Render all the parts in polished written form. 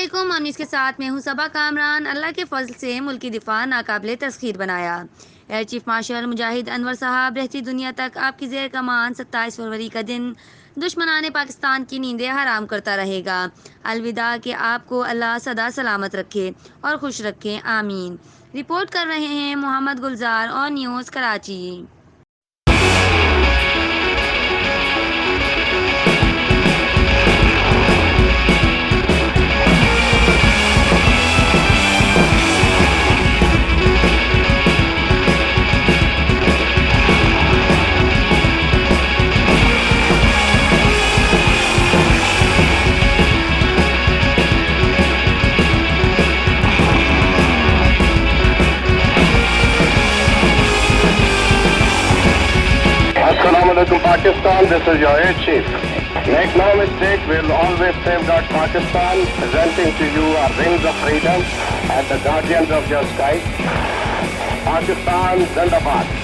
अस्सलामुअलैकुम। हम इसके साथ में हूँ सबा कामरान। अल्लाह के फजल से मुल्की दिफा नाकाबिले तस्खीर बनाया। एयर चीफ मार्शल मुजाहिद अनवर साहब रहती दुनिया तक आपकी जेर कमान 27 फरवरी का दिन दुश्मनाने पाकिस्तान की नींदें हराम करता रहेगा। अलविदा कि आपको अल्लाह सदा सलामत रखे और खुश रखे, आमीन। रिपोर्ट कर रहे हैं मोहम्मद गुलजार और news Karachi. Assalamualaikum Pakistan, this is your Air Chief. Make no mistake, we'll always safeguard Pakistan, presenting to you our wings of freedom and the guardians of your skies. Pakistan Zindabad.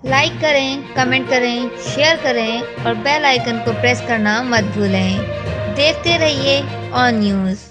Like करें, comment करें, share करें और bell icon को press करना मत भूलें। देखते रहिए ऑन न्यूज़।